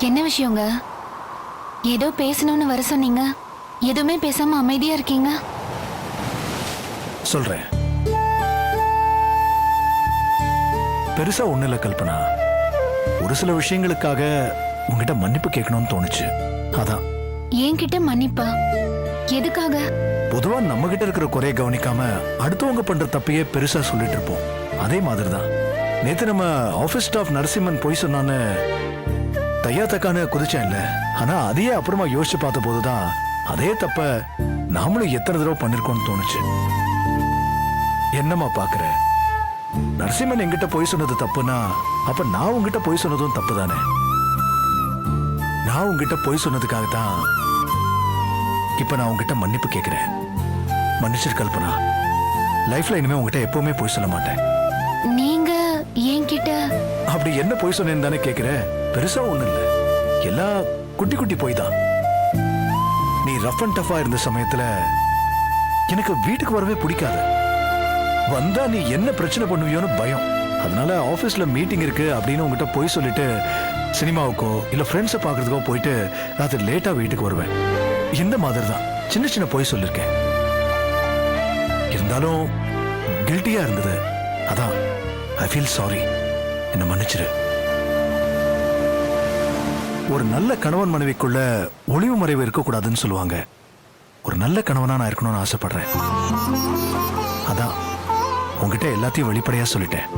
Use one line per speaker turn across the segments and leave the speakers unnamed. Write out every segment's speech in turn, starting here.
என்ன விஷயங்க? ஏதோ பேசணும்னு வர சொன்னீங்க, எதுவுமே பேசாம அமைதியா இருக்கீங்க.
சொல்றேன். பெருசா ஒண்ணு இல்ல கல்பனா. ஒரு சில விஷயங்களுக்காக உங்ககிட்ட மன்னிப்பு கேட்கணும்னு தோணுச்சு. அதான்.
என்கிட்ட மன்னிப்பா? எதுக்காக?
பொதுவா நம்ம கிட்ட இருக்கிற குறைய கவனிக்காம அடுத்தவங்க பண்ற தப்பையே பெருசா சொல்லிட்டு இருப்போம். அதே மாதிரிதான் நேத்து நம்ம ஆபீஸ் ஸ்டாஃப் நரசிம்மன் போய் சொன்னான்னு தையா தக்கான்னு குதிச்சேன் இல்ல. ஆனா அதையே அப்புறமா யோசிச்சு பார்த்த போதுதான் அதே தப்ப நாமளும் எத்தனை தடவை பண்ணிருக்கோம்னு தோணுச்சு. என்னமா பாக்குற? நரசிம்மன் என்கிட்ட போய் சொன்னது தப்புனா அப்ப நான் உங்ககிட்ட போய் சொன்னதும் தப்பு தானே. நான் உங்ககிட்ட போய் சொன்னதுக்காக தான் இப்ப நான் உங்ககிட்ட மன்னிப்பு கேட்கிறேன். மன்னிச்சிரு கல்பனா. லைஃப்ல இனிமே உங்ககிட்ட எப்பவுமே போய் சொல்ல மாட்டேன்.
நீங்க என்கிட்ட
அப்படி என்ன போய் சொன்னேன்னு தானே கேக்குற? பெருசா ஒண்ணு இல்ல, எல்லாம் குட்டி குட்டி போய் தான். நீ ரஃப் அண்ட் டஃபா இருந்த சமயத்துல எனக்கு வீட்டுக்கு வரவே பிடிக்காது. வந்தா நீ என்ன பிரச்சனை பண்ணுவியோன்னு பயம். அதனால ஆபீஸ்ல மீட்டிங் இருக்கு அப்படின்னு உங்ககிட்ட போய் சொல்லிட்டு சினிமாவுக்கோ இல்ல ஃப்ரெண்ட்ஸை பாக்குறதுக்கோ போயிட்டு ராத்திரி லேட்டா வீட்டுக்கு வருவேன். இந்த மாதிரி தான் சின்ன சின்ன போய் சொல்லிருக்கேன். இருந்தாலும் கில்ட்டியா இருந்தது. அதான் ஐ ஃபீல் சாரி. என்ன மன்னிச்சிரு. ஒரு நல்ல கணவன் மனைவிக்குள்ள ஒளிவு மறைவு இருக்கக்கூடாதுன்னு சொல்லுவாங்க. ஒரு நல்ல கணவனா நான் இருக்கணும்னு ஆசைப்படுறேன். அதான் உங்ககிட்ட எல்லாத்தையும் வெளிப்படையா சொல்லிட்டேன்.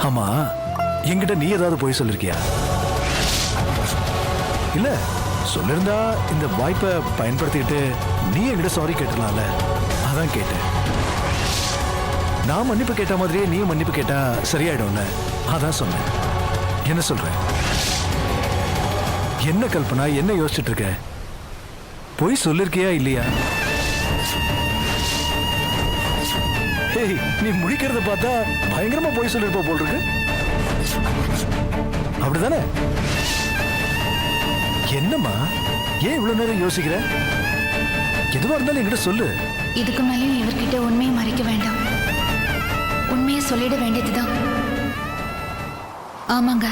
ஆமா, என்கிட்ட நீ ஏதாவது போய் சொல்லிருக்கியா? இல்ல, சொல்லிருந்தா இந்த வாய்ப்பை பயன்படுத்திட்டு நீ என்கிட்ட சாரி கேட்டலாம்ல. அதான் கேட்டேன். நான் மன்னிப்பு கேட்ட மாதிரியே நீ மன்னிப்பு கேட்டா சரியாயிடும்ல. அதான் சொன்னேன். என்ன சொல்ற? என்ன கல்பனா, என்ன யோசிச்சுட்டு இருக்க? போய் சொல்லிருக்கியா இல்லையா? நீ முடிக்கிறத பார்த்தா பயங்கரமா போய் சொல்லிருப்ப போல் இருக்கு. அப்படிதானே? என்னம்மா, ஏன் இவ்வளவு நேரம் யோசிக்கிற? எதுவா இருந்தாலும் என்கிட்ட சொல்லு.
இதுக்கு மேலேயும் இவர்கிட்ட உண்மையை மறைக்க வேண்டாம். உண்மையை சொல்லிட வேண்டியதுதான். ஆமாங்க,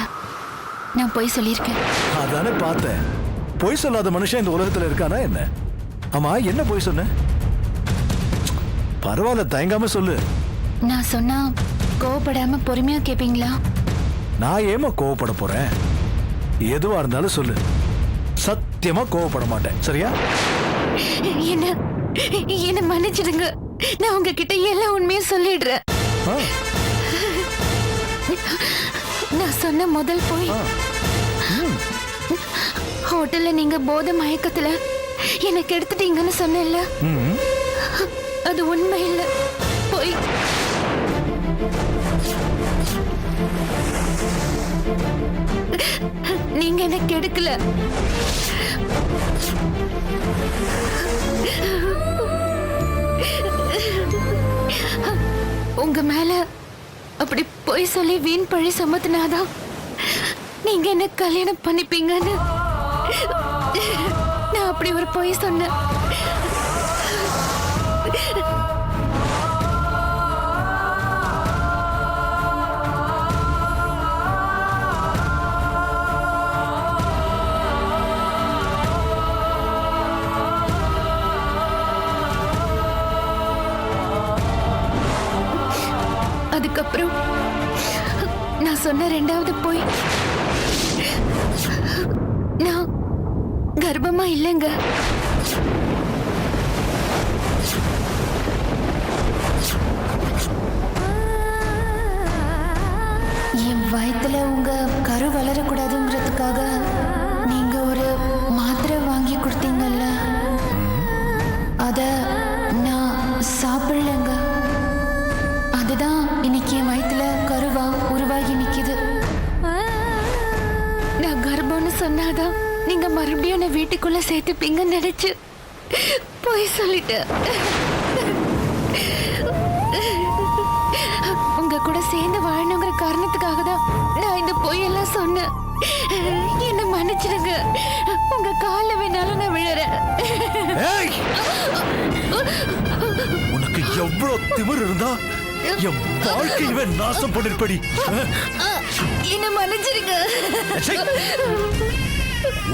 நான் போய் சொல்லியிருக்கேன்.
அதானே பார்த்தேன். பொய் சொல்லாத மனுஷன் இந்த உலகத்துல இருக்கானா என்ன? ஆமா, என்ன பொய் சொன்ன? பரவாயில்ல, தயங்காம சொல்லு.
நான் சொன்னா கோவப்படாம பொறுமையா கேப்பீங்களா?
நான் ஏமா கோவப்பட போறேன்? எதுவா இருந்தாலும் சொல்லு. சத்தியமா கோவப்பட மாட்டேன். சரியா?
என்ன மன்னிச்சிடுங்க. நான் உங்ககிட்ட எல்லா உண்மையும் சொல்லிடுறேன். நான் சொன்ன முதல் போய் ஹோட்டல்ல நீங்க போதை மயக்கத்துல எனக்கு எடுத்துட்டீங்கன்னு சொன்னேன்ல, அது உண்மை இல்ல, போய். நீங்க எனக்கு எடுக்கல. உங்க மேல அப்படி போய் சொல்லி வீண் பழி சுமத்தினாதான் நீங்க என்ன கல்யாணம் பண்ணிப்பீங்கன்னு நான் அப்படி ஒரு பொய் சொன்னேன். அதுக்கப்புறம் நான் சொன்ன ரெண்டாவது போய், நான் கர்ப்பமா இல்லைங்க. என் வயத்துல உங்க கரு வளரக்கூடாதுங்கிறதுக்காக நீங்க ஒரு மாத்திரை வாங்கி கொடுத்தீங்கல்ல, அத நான் சாப்பிடலங்க. அதுதான் இன்னைக்கு என் வயித்துல கருவா உருவாகி நிக்குது. நான் கர்ப்பம்னு சொன்னாதான் நீங்க மறுபடியும் என்ன வீட்டுக்குள்ள சேர்த்துப்பீங்கன்னு நினைச்சு போய் சொல்லிட்டேன். உங்க கூட சேர்ந்து வாழணுங்கிற காரணத்துக்காக தான் நான் இந்த பொய்யெல்லாம் சொன்னேன். என்ன மன்னிச்சிடுங்க. உங்க கால வேணாலும் நான் விழறேன்.
உனக்கு எவ்வளவு திமிர் இருந்தா என் வாழ்க்கையவே நாசம் பண்ணிருப்படி.
என்ன மன்னிச்சிருங்க.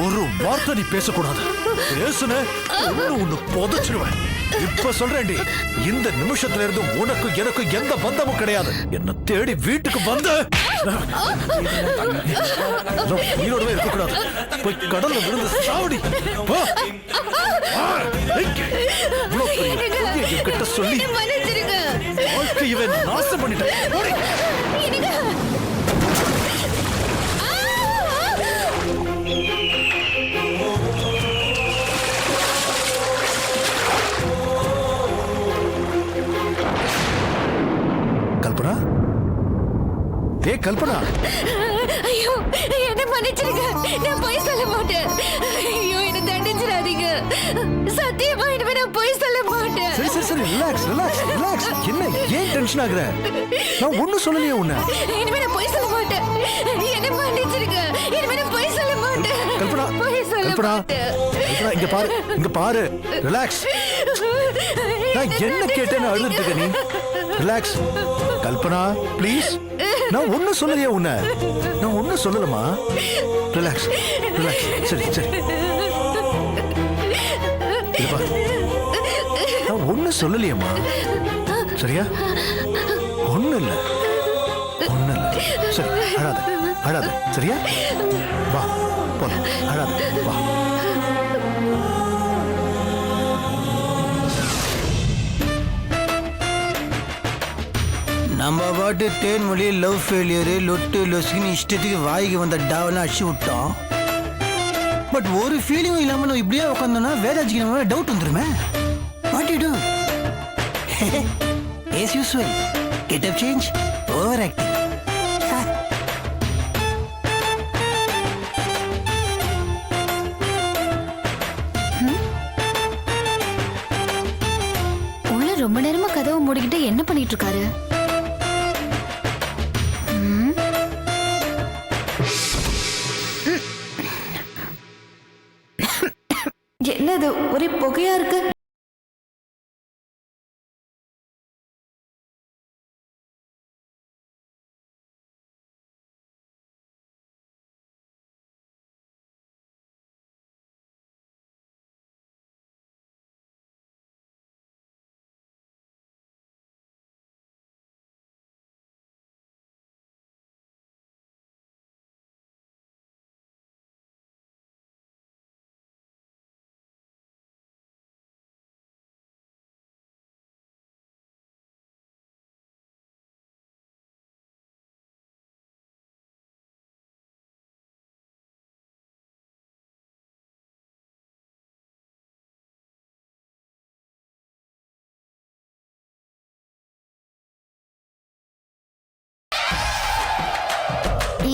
ஒரு வார்த்தை நீ பேசக்கூடாது. பேசுன ஒண்ணு புதைச்சிருவேன். இப்ப சொல்றேன்டி, இந்த நிமிஷத்துல இருந்து உனக்கு எனக்கு எந்த பந்தமும் கிடையாது. என்ன தேடி வீட்டுக்கு வந்த உயிரோடவே இருக்கக்கூடாது. போய் கடல்ல விழுந்து சாவடி. என்கிட்ட சொல்லி வாழ்க்கையவே நாசம் பண்ணிட்டேன். கல்பனா, ஏ கல்பனா.
ஐயோ, என்ன மன்னிச்சிருங்க. நான் போய் சொல்ல மாட்டேன். ஐயோ, என்ன தண்டிச்சிடாதீங்க. சத்தியமா இனிமே நான் போய் சொல்ல மாட்டேன்.
சரி சரி சரி, ரிலாக்ஸ் ரிலாக்ஸ் ரிலாக்ஸ். என்ன ஏன் டென்ஷன் ஆகுற? நான் ஒண்ணும் சொல்லலையே உன்னை.
இனிமே நான் போய் சொல்ல மாட்டேன். என்ன மன்னிச்சிருங்க. இனிமே நான் போய் சொல்ல மாட்டேன்.
கல்பனா,
போய் சொல்ல
கல்பனா,
மாட்டேன்.
கல்பனா, இங்க பாரு, இங்க பாரு. ரிலாக்ஸ். நான் என்ன கேட்டேன்னு அழுதுட்டு இருக்க நீ? ரிலாக்ஸ். கல்பனா, ப்ளீஸ். நான் ஒண்ணும் சொல்லலையே உன்னை. நான் ஒண்ணும் சொல்லலமா. Relax relax. சரி சரி. இங்க பாரு, நான் ஒண்ணும் சொல்லலையேம்மா. சரியா? ஒண்ணும் இல்ல, ஒண்ணும் இல்ல. சரி, அழாத அழாத. சரியா? வா போலாம். அழாத, வா.
நம்ம பாட்டு தேன்மொழி லவ் ஃபெயிலியரு லொட்டு லொசுக்குன்னு இஷ்டத்துக்கு வாய்க்கு வந்த டாவெல்லாம் அடிச்சு விட்டோம். பட் ஒரு ஃபீலிங்கும் இல்லாமல் நம்ம இப்படியே உட்காந்தோம்னா வேதாஜிக்கு நம்ம டவுட் வந்துருமே. What you do? as usual, get up change, over acting.
உள்ள ரொம்ப நேரமா கதவை மூடிக்கிட்டு என்ன பண்ணிட்டு இருக்காரு? என்னது ஒரே புகையா இருக்கு?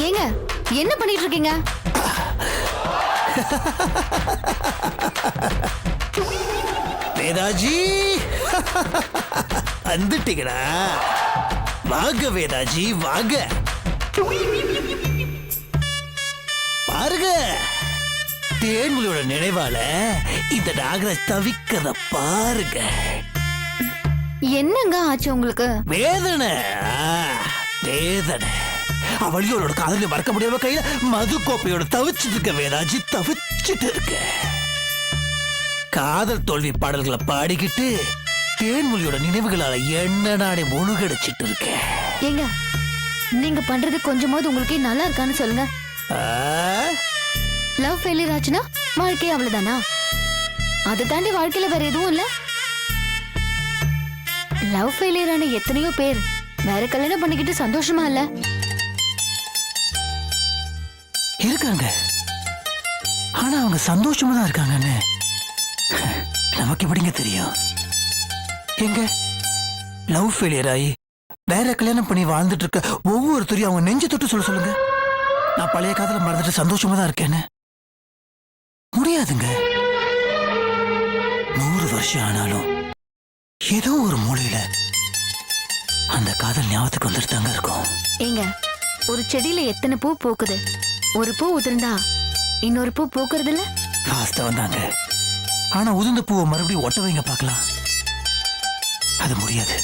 ஏங்க என்ன பண்ணிட்டு இருக்கீங்க?
வேதாஜி வந்துட்டீங்கடா. வாங்க வேதாஜி வாங்க. பாருங்க, தேன்மொழியோட நினைவால இந்த நாகராஜ் தவிக்கத பாருங்க.
என்னங்க ஆச்சு உங்களுக்கு?
வேதனை வேதனை. அவளியோட காதல மறக்க முடியாம கையில மது கோப்பையோட தவிச்சிட்டு இருக்க வேதாஜி, தவிச்சிட்டு இருக்க. காதல் தோல்வி பாடல்களை பாடிக்கிட்டு தேன்மொழியோட நினைவுகளால என்ன நானே முழுகடிச்சிட்டு இருக்கேன்.
ஏங்க நீங்க பண்றது கொஞ்சமாவது உங்களுக்கு நல்லா இருக்கான்னு சொல்லுங்க. லவ் ஃபெயிலியர் ஆச்சுன்னா வாழ்க்கை அவ்வளவுதானா? அதை தாண்டி வாழ்க்கையில வேற எதுவும் இல்ல. லவ் ஃபெயிலியர் ஆன எத்தனையோ பேர் வேற கல்யாணம் பண்ணிக்கிட்டு சந்தோஷமா இல்ல
இருக்காங்க. ஆனா அவங்க சந்தோஷமா தான் இருக்காங்கன்னு நமக்கு எப்படிங்க தெரியும்? எங்க லவ் ஃபெயிலியர் ஆகி வேற கல்யாணம் பண்ணி வாழ்ந்துட்டு இருக்க ஒவ்வொருத்தரையும் அவங்க நெஞ்சு தொட்டு சொல்லுங்க, நான் பழைய காதல மறந்துட்டு சந்தோஷமா தான் இருக்கேன்னு. முடியாதுங்க. 100 வருஷம் ஆனாலும் ஏதோ ஒரு மூலையில அந்த காதல் ஞாபகத்துக்கு வந்துட்டு தாங்க இருக்கும்.
ஏங்க ஒரு செடியில எத்தனை பூ பூக்குது, ஒரு பூ உதிர்ந்தா இன்னொரு பூ பூக்குறது இல்ல?
வாஸ்தவம் தாங்க. ஆனா உதிர்ந்த பூவை மறுபடியும் ஒட்ட வைங்க பார்க்கலாம். அது முடியாது.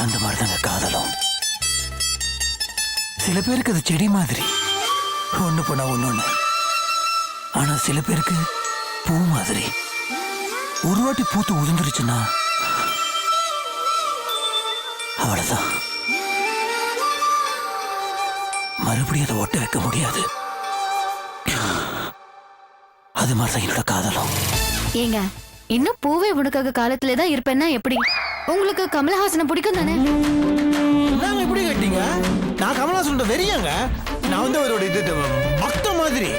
அந்த மாதிரிதாங்க காதலும். சில பேருக்கு அது செடி மாதிரி ஒண்ணு போனா ஒண்ணு, ஆனா சில பேருக்கு பூ மாதிரி ஒரு வாட்டி பூத்து உதிர்ந்துருச்சுன்னா அவ்வளவுதான், மறுபடியும் அதை ஒட்ட வைக்க முடியாது. அது மாதிரிதான் என்னோட காதலும்.
ஏங்க இன்னும் பூவே உனக்காக காலத்துல தான் இருப்பேன்னா எப்படி? உங்களுக்கு கமலஹாசனை பிடிக்கும் தானே?
நாங்க எப்படி கேட்டீங்க? நான் கமலஹாசனோட வெறியாங்க. நான் வந்து அவரோட இது பக்த மாதிரி.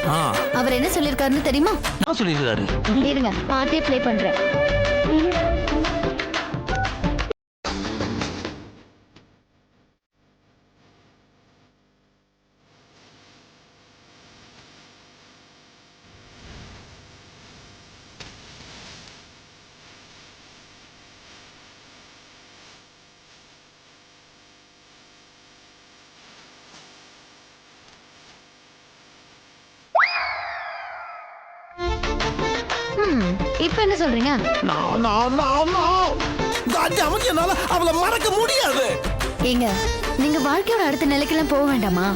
அவர் என்ன சொல்லிருக்காருன்னு தெரியுமா?
நான் சொல்லிருக்காரு.
இருங்க பாட்டே ப்ளே பண்றேன். இப்ப என்ன சொல்றீங்க?
என்னால அவளை மறக்க முடியாது.
ஏங்க நீங்க வாழ்க்கையோட அடுத்த நிலைக்கெல்லாம் போக வேண்டாமா?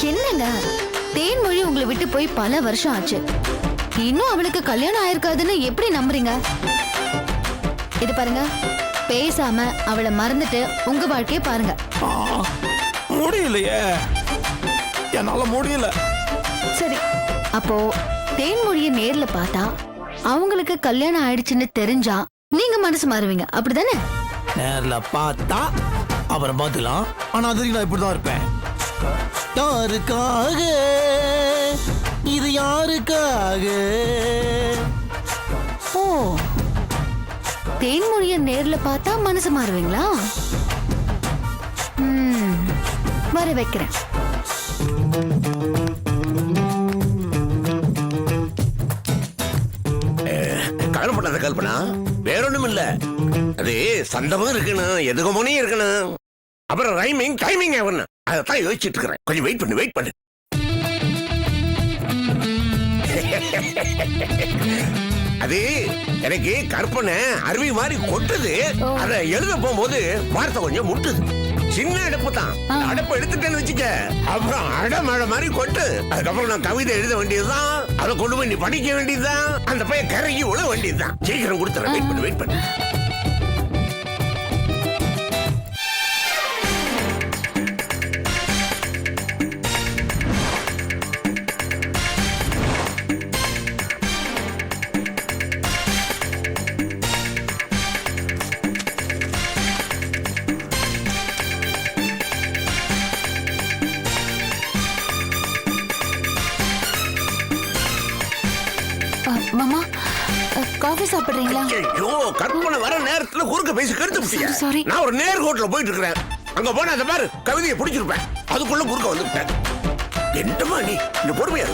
என்னங்க தேன்மொழி உங்களை விட்டு போய் பல வருஷம் ஆச்சு, இன்னும் அவளுக்கு கல்யாணம் ஆயிருக்காதுன்னு எப்படி நம்புறீங்க? இது பாருங்க, பேசாம அவளை மறந்துட்டு உங்க வாழ்க்கைய பாருங்க.
முடியலையே, என்னால முடியல.
சரி, அப்போ தேன்மொழியை நேர்ல பார்த்தா அவங்களுக்கு கல்யாணம் ஆயிடுச்சுன்னு தெரிஞ்சா நீங்க மனசு மாறுவீங்க, அப்படிதானே?
நேர்ல பார்த்தா அப்புறம் பார்த்துலாம். ஆனா அது நான் இப்படிதான் இருப்பேன். யாருக்காக இது யாருக்காக?
ஓ, தேன்மொழியை நேர்ல பார்த்தா மனசு மாறுவீங்களா? வர வைக்கிறேன்.
கல்பனா வேற ஒண்ணும் இல்ல, அது சந்தமும் இருக்கணும், எதுகமுனையும் இருக்கணும், அப்புறம் ரைமிங் டைமிங் ஆகணும். அதான் யோசிச்சுட்டு இருக்கிறேன். கொஞ்சம் வெயிட் பண்ணு. அது எனக்கு கற்பனை அருவி மாதிரி கொட்டுது. அதை எழுத போகும்போது வார்த்தை கொஞ்சம் முட்டுது. சின்ன அடப்பு தான், அடப்பு எடுத்துட்டேன்னு வச்சுக்க, அப்புறம் அடமழை மாதிரி கொட்டு. அதுக்கப்புறம் நான் கவிதை எழுத வேண்டியதுதான், அதை கொண்டு போய் நீ படிக்க வேண்டியதுதான், அந்த பையன் கரைக்கு உழ வேண்டியதுதான். சீக்கிரம் கொடுத்துறேன், வெயிட் பண்ணு.
மாமா, காஃபி சாப்பிடுறீங்களா?
ஐயோ, கற்பனை வர நேரத்துல குறுக்க பேசி கெடுத்து.
சாரி.
நான் ஒரு நேர்கோட்டில் போயிட்டு இருக்கிறேன். அங்க போனா அதை பாரு, கவிதையை பிடிச்சிருப்பேன். அதுக்குள்ள குறுக்க வந்துட்டேன். என்னமா நீ பொறுமையா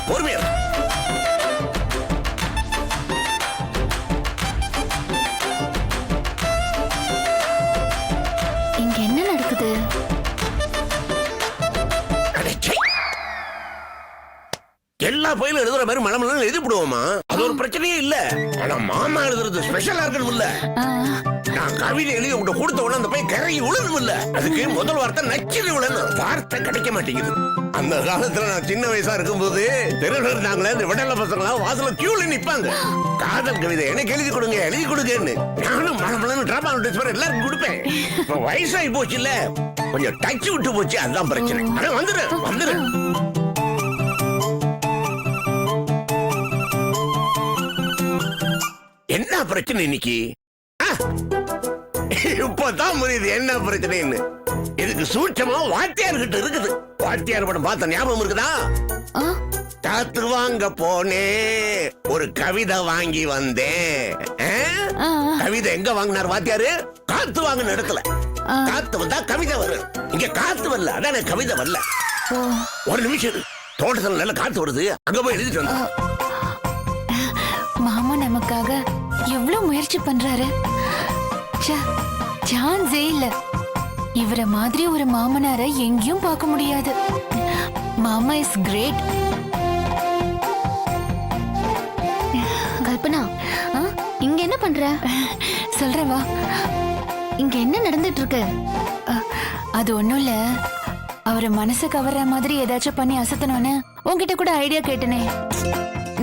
இங்க என்ன நடக்குது?
எல்லா பயிலும் எழுதுற மாதிரி மனம் எழுதிவிடுவோமா? அது ஒரு பிரச்சனையே இல்ல. ஆனா மாமா எழுதுறது ஸ்பெஷலா இருக்கணும் இல்ல. நான் கவிதை எழுதி உங்க கொடுத்த உடனே அந்த பையன் கரையை உழணும் இல்ல. அதுக்கு முதல் வார்த்தை நச்சுது உழணும். வார்த்தை கிடைக்க மாட்டேங்குது. அந்த காலத்துல நான் சின்ன வயசா இருக்கும்போது தெருவில் இருந்தாங்களே இந்த விடல பசங்களா வாசல கியூல நிப்பாங்க. காதல் கவிதை எனக்கு எழுதி கொடுங்கன்னு நானும் மனமளன்னு டிராமா எல்லாருக்கும் கொடுப்பேன். இப்ப வயசாகி போச்சு இல்ல, கொஞ்சம் டச் விட்டு போச்சு, அதுதான் பிரச்சனை. ஆனா வந்துடுறேன். என்ன பிரச்சனை இன்னைக்கு? இப்பதான் புரியுது என்ன பிரச்சனைன்னு. இதுக்கு சூட்சமா வாத்தியார்கிட்ட இருக்குது. வாத்தியார் படம் பார்த்த ஞாபகம் இருக்குதா? காத்து வாங்க போனே, ஒரு கவிதை வாங்கி வந்தேன். கவிதை எங்க வாங்கினார் வாத்தியாரு? காத்து வாங்கின இடத்துல. காத்து வந்தா கவிதை வரும். இங்க காத்து வரல, அதான் கவிதை வரல. ஒரு நிமிஷம், தோட்டத்துல நல்ல காத்து வருது, அங்க போய் எழுதிட்டு வந்தேன்.
மாமா நமக்காக எவ்வளவு முயற்சி பண்றாரு. சான்ஸே இல்ல. இவரை மாதிரி ஒரு மாமனாரை எங்கேயும் பார்க்க முடியாது. மாமா இஸ் கிரேட். கல்பனா, இங்க என்ன பண்ற? சொல்றவா. இங்க என்ன நடந்துட்டு இருக்கு?
அது ஒண்ணும் இல்ல, அவரை மனசு கவர்ற மாதிரி ஏதாச்சும் பண்ணி அசத்தணும்னு உன்கிட்ட கூட ஐடியா கேட்டனே.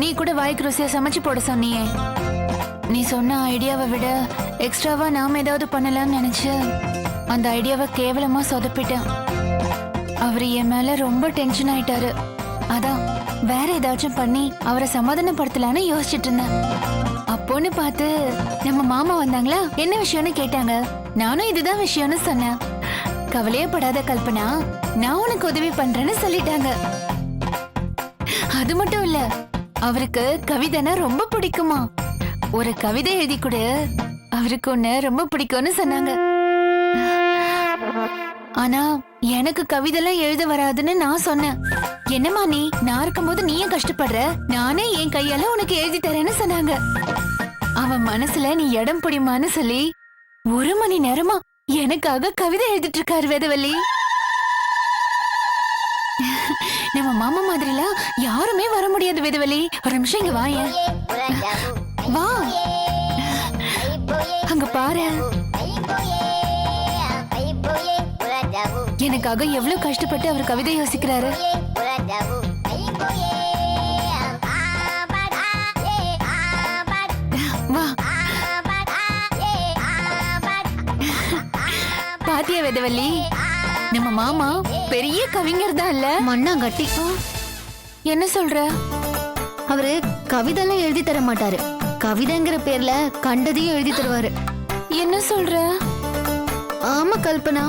நீ கூட வாய்க்கு ருசியா சமைச்சு போட சொன்னியே. நீ சொன்ன ஐடியாவை விட எக்ஸ்ட்ராவா நாம ஏதாவது பண்ணலாம்னு நினைச்சு அந்த ஐடியாவை கேவலமா சொதப்பிட்டேன். அவர் என் மேல ரொம்ப டென்ஷன் ஆயிட்டாரு. அதான் வேற ஏதாச்சும் பண்ணி அவரை சமாதானப்படுத்தலான்னு யோசிச்சுட்டு இருந்தேன். அப்போன்னு பார்த்து நம்ம மாமா வந்தாங்களா, என்ன விஷயம்னு கேட்டாங்க. நானும் இதுதான் விஷயம்னு சொன்னேன். கவலையே படாத கல்பனா, நான் உனக்கு உதவி பண்றேன்னு சொல்லிட்டாங்க. அது மட்டும் இல்ல, அவருக்கு கவிதைனா ரொம்ப பிடிக்குமா. ஒரு கவிதை எழுதி கொடு, அவருக்கு ஒண்ணு ரொம்ப பிடிக்கும்னு சொன்னாங்க. ஆனா எனக்கு கவிதைலாம் எழுத வராதுன்னு நான் சொன்னேன். என்னம்மா நீ, நான் இருக்கும்போது நீ ஏன் கஷ்டப்படுற, நானே என் கையால உனக்கு எழுதி தரேன்னு சொன்னாங்க. அவன் மனசுல நீ இடம் பிடிமான்னு சொல்லி 1 மணி நேரமா எனக்காக கவிதை எழுதிட்டு இருக்காரு வேதவல்லி. நம்ம மாமா மாதிரிலாம் யாருமே வர முடியாது வேதவல்லி. ஒரு நிமிஷம் இங்க வாயேன். வா, அங்க பாரு. எனக்காக எவ்வளவு கஷ்டப்பட்டு அவர் கவிதை யோசிக்கிறாரு. வா, பாத்தியா வேதவல்லி, நம்ம மாமா பெரிய கவிஞர் தான் இல்ல?
மண்ணாங்கட்டி.
என்ன சொல்ற?
அவரு கவிதைலாம் எழுதி தர மாட்டாரு. கவிதைங்கிற பேர்ல கண்டதையும் எழுதி தருவாரு.
என்ன சொல்ற?
ஆமா கல்பனா,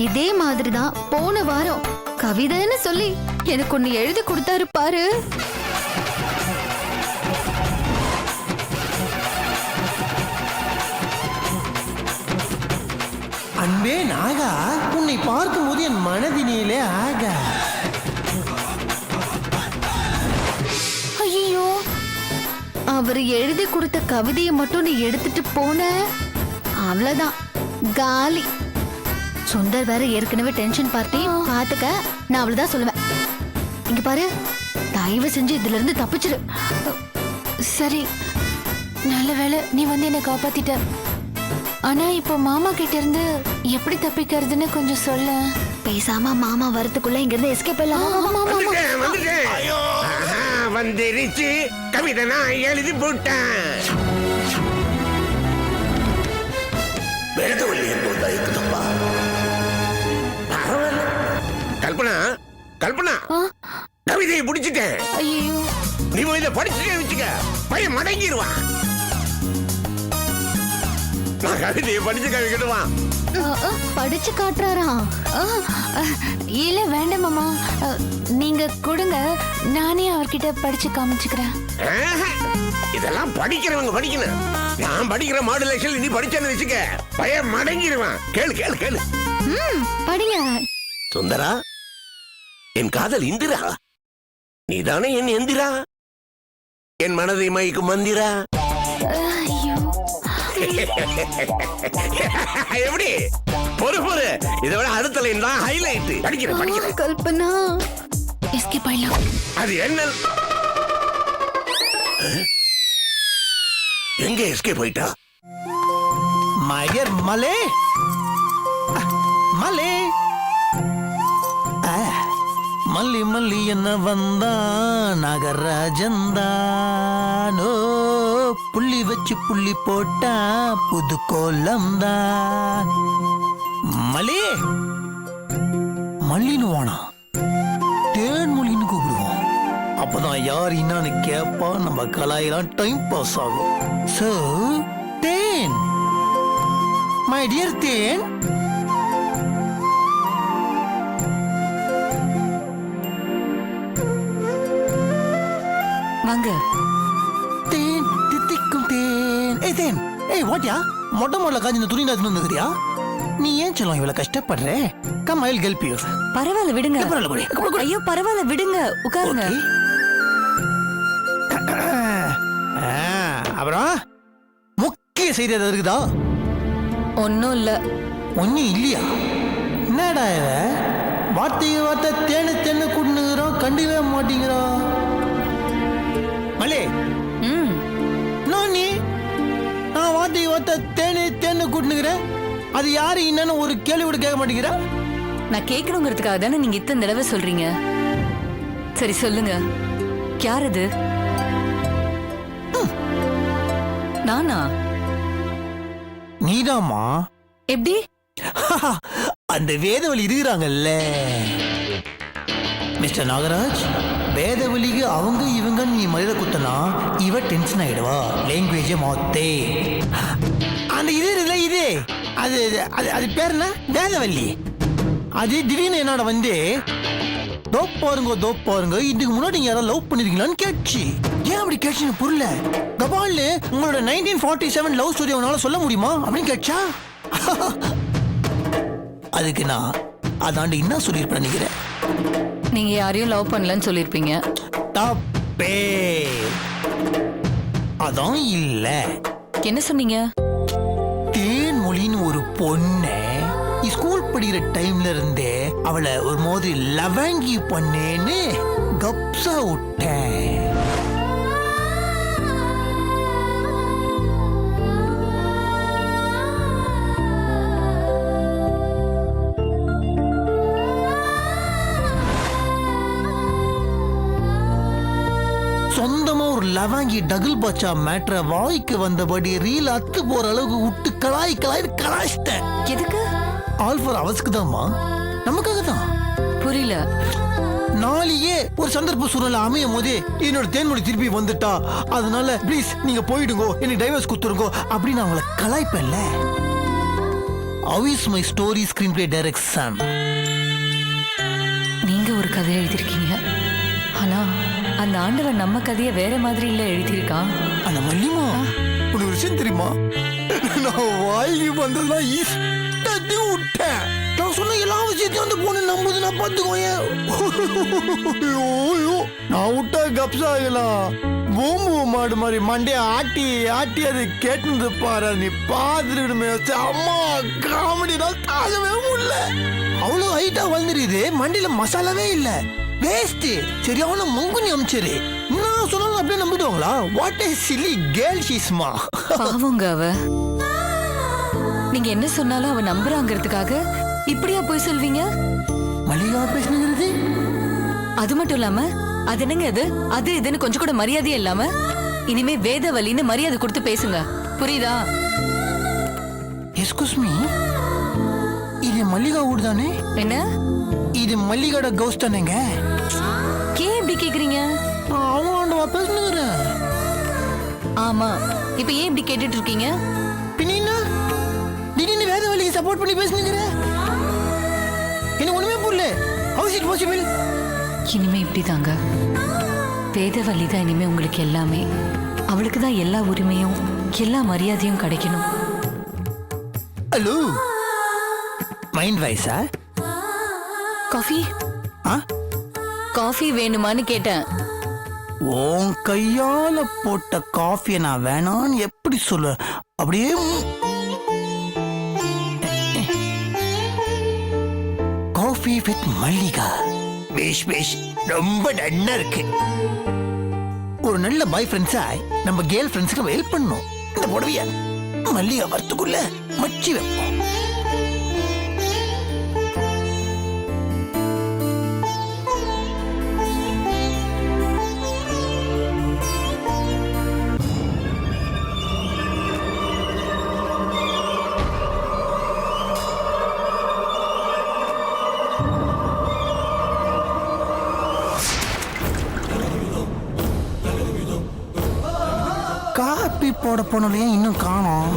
இதே மாதிரிதான் போன வாரம் கவிதைன்னு சொல்லி எனக்கு ஒண்ணு எழுதி கொடுத்தாரு பாரு.
அன்பே நாகா, உன்னை பார்க்கும்போது என் மனதினிலே ஆகா.
ஐயோ, அவரு எழுதி கொடுத்த கவிதையை மட்டும் நீ எடுத்துட்டு போன, அவ்வளவுதான் காலி. சுந்தர் வேற ஏற்கனவே டென்ஷன் பார்ட்டி. பாத்துக்க, நான் அவ்வளவுதான் சொல்லுவேன். இங்க பாரு, தயவு செஞ்சு இதுல இருந்து தப்பிச்சிரு.
சரி, நல்ல வேளை நீ வந்து என்ன காப்பாத்திட்ட. ஆனா இப்போ மாமா கிட்ட இருந்து எப்படி தப்பிக்கிறதுன்னு கொஞ்சம் சொல்ல.
பேசாம மாமா வரதுக்குள்ள இங்க இருந்து எஸ்கேப் பண்ணலாம்.
வந்துட்டேன். ஆஹா, வந்துருச்சு. கவிதை நான் எழுதி போட்டேன். வேதவல்லி என்பது இருக்குதப்பா. பரவாயில்ல. கல்பனா, கல்பனா, கவிதையை முடிச்சிட்டேன்.
ஐயோ,
நீ இதை படிச்சுட்டே வச்சுக்க, பையன் மடங்கிடுவான். நான் கவிதையை படிச்சு கவிக்கிடுவான்.
படிச்சு காட்டுறாரா?
இல்ல வேண்டாம் மாமா, நீங்க கொடுங்க, நானே அவர்கிட்ட படிச்சு காமிச்சுக்கிறேன்.
இதெல்லாம் படிக்கிறவங்க படிக்கணும். நான் படிக்கிற மாடுலேஷன் நீ படிச்சேன்னு வச்சுக்க, பையன் மடங்கிடுவான். கேளு கேளு கேளு.
படிங்க.
சுந்தரா, என் காதல் இந்திரா, நீதானே என் எந்திரா, என் மனதை மயக்கும் மந்திரா.
ஐயோ,
எப்படி பொறு பொறு, இதை விட அடுத்த லைன் தான் ஹைலைட். படிக்கிறேன் படிக்கிறேன்.
கல்பனா,
எஸ்கேப் ஆயிடலாம்.
அது என்ன? எங்க எஸ்கேப் போயிட்டா?
மயர் மலே மலே மல்லி மல்லி என்ன வந்தா நகராஜந்தானோ, புள்ளி வச்சு புள்ளி போட்டா புது கோலம் தான். மலே மல்லின்னு வானா, தேன் மொழின்னு கூப்பிடுவோம். அப்பதான் யார் என்னன்னு கேப்பா, நம்ம கலாயெல்லாம் டைம் பாஸ் ஆகும். சோ தேன், மை டியர் தேன்.
வாங்க.
தேன் தித்திக்கும் தேன். ஏய் தேன், ஏய் வாட்யா, மொட்டை மொட்டை காஞ்சி இந்த துணி எடுத்துட்டு வந்துக்கிறியா? நீ ஏன் சொல்லும் இவ்வளவு கஷ்டப்படுற? Come I will help you.
பரவாயில்ல விடுங்க. ஐயோ பரவாயில்ல விடுங்க, உட்காருங்க.
அப்புறம் முக்கிய செய்தி ஏதாவது இருக்குதா?
ஒன்னும் இல்ல.
ஒன்னும் இல்லையா? என்னடா இவ வார்த்தைக்கு வார்த்தை தேனு தேனு கூட்டுனுக்குறோம், கண்டுக்கவே மாட்டேங்கிறோம். மலே, நான் வார்த்தைக்கு வார்த்தை தேனு தேனு கூட்டுனுக்குறேன், அது யாரு என்னன்னு ஒரு கேள்வி கூட கேட்க மாட்டேங்கிறா?
நான் கேட்கணுங்கிறதுக்காக தானே நீங்க இத்தனை தடவை சொல்றீங்க. சரி சொல்லுங்க, யார் அது? நானா?
நீதாம்மா.
எப்படி?
அந்த வேதவழி இருக்கிறாங்கல்ல மிஸ்டர் நாகராஜ், வேதவழிக்கு அவங்க இவங்க நீ மரியாதை குத்தனா இவ டென்ஷன் ஆயிடுவா. லாங்குவேஜ் மாத்தே. அந்த இது இருக்குல்ல, இது அது அது அது பேர் என்ன? வேதவல்லி. அது திடீர்னு என்னோட வந்து தோப் பாருங்க இதுக்கு முன்னாடி நீங்க யாராவது லவ் பண்ணிருக்கீங்களான்னு கேட்சி. ஏன் அப்படி கேட்சின்னு புரியல. கபால்னு உங்களோட 1947 லவ் ஸ்டோரி அவனால சொல்ல முடியுமா அப்படின்னு கேட்சா. அதுக்கு நான் அதாண்டு என்ன சொல்லியிருப்பேன் நினைக்கிறேன்.
நீங்க யாரையும் லவ் பண்ணலன்னு சொல்லிருப்பீங்க.
தப்பே. அதான் இல்ல.
என்ன சொன்னீங்க?
தேன்மொழின்னு ஒரு பொண்ணு ஸ்கூல் படிக்கிற டைம்ல இருந்தே அவளை ஒரு மாதிரி லவங்கி பண்ணேன்னு கப்ஸா விட்டேன். சொந்தமா ஒரு லவாங்கி டகுல் பச்சா மேட்ர வாய்க்கு வந்தபடி ரீல் அத்து போற அளவுக்கு விட்டு கலாய்ச்சிட்டேன்.
எதுக்கு?
ஆல் ஃபார் அவஸ்க்கு தான்மா, நமக்காக தான்.
புரியல.
நாளையே ஒரு சந்தர்ப்ப சூழ்நிலை அமையும் போதே என்னோட தேன்மொழி திருப்பி வந்துட்டா, அதனால ப்ளீஸ் நீங்க போயிடுங்க, எனக்கு டைவர்ஸ் குத்துருங்க அப்படின்னு அவங்கள கலாய்ப்பேன்ல. How is my story screenplay direction?
நீங்க ஒரு கதை எழுதிருக்கீங்க, ஆனா அந்த ஆண்டவன் நம்ம கதையை வேற மாதிரி இல்ல எழுதியிருக்கான்.
ஆனா மல்லிமா, ஒரு விஷயம் தெரியுமா? நான் வாங்கி வந்ததுலாம் இஷ்டத்தையும் விட்டேன். நான் சொன்ன எல்லா விஷயத்தையும் அந்த பொண்ணு நம்புது. நான் பார்த்துக்கோயே. நான் விட்டா கப்ஸ் ஆகலாம். பூம்பு மாடு மாதிரி மண்டைய ஆட்டி ஆட்டி அது கேட்டு பாரு. நீ பார்த்துடுமே. அம்மா காமெடினால் தாழவே முடியல. அவ்வளோ ஹைட்டா வந்துருது, மண்டியில மசாலாவே இல்ல. வேஸ்ட். சரியான மங்குனி அமிச்சரு. நான் சொன்னாலும் அப்படியே நம்பிடுவாங்களா? வாட் ஏ சில்லி கேர்ள் ஷீஸ்மா.
பாவங்க அவ. நீங்க என்ன சொன்னாலும் அவ நம்புறாங்கிறதுக்காக இப்படியா போய் சொல்வீங்க?
மல்லிகா பேசுனது.
அது மட்டும் இல்லாம அது என்னங்க அது இதுன்னு கொஞ்சம் கூட மரியாதையே இல்லாம இனிமே வேதவழின்னு மரியாதை கொடுத்து பேசுங்க, புரியுதா?
எஸ்கூஸ் மீ, இது மல்லிகா ஊர் தானே?
என்ன?
இது மல்லிகாட கவுஸ் தானேங்க?
ஏன் இப்படி கேக்குறீங்க?
அவங்க பேசுனுங்கிறேன்.
ஆமா, இப்ப ஏன் இப்படி கேட்டுட்டு இருக்கீங்க?
பின்னா திடீர்னு வேதவழிக்கு சப்போர்ட் பண்ணி பேசுனுங்கிற எனக்கு ஒண்ணுமே புரியல. How is it possible?
இனிமே இப்படிதாங்க. வேதவழி தான் இனிமே உங்களுக்கு எல்லாமே. அவளுக்கு தான் எல்லா உரிமையும் எல்லா மரியாதையும் கிடைக்கணும்.
ஹலோ, மைண்ட் வாய்ஸா?
காஃபி? காஃபி வேணுமான்னு கேட்டேன்.
உன் கையால போட்ட காஃபியை நான் வேணான்னு எப்படி சொல்ல? அப்படியே காஃபி வித் மல்லிகா. பேஷ் பேஷ், ரொம்ப நன்னா இருக்கு. ஒரு நல்ல பாய் ஃப்ரெண்ட்ஸா நம்ம கேர்ள் ஃப்ரெண்ட்ஸுக்கு ஹெல்ப் பண்ணணும். இந்த புடவைய மல்லிகா வரத்துக்குள்ள மச்சி வைப்போம். காப்பி போட போனதையும் இன்னும் காணோம்.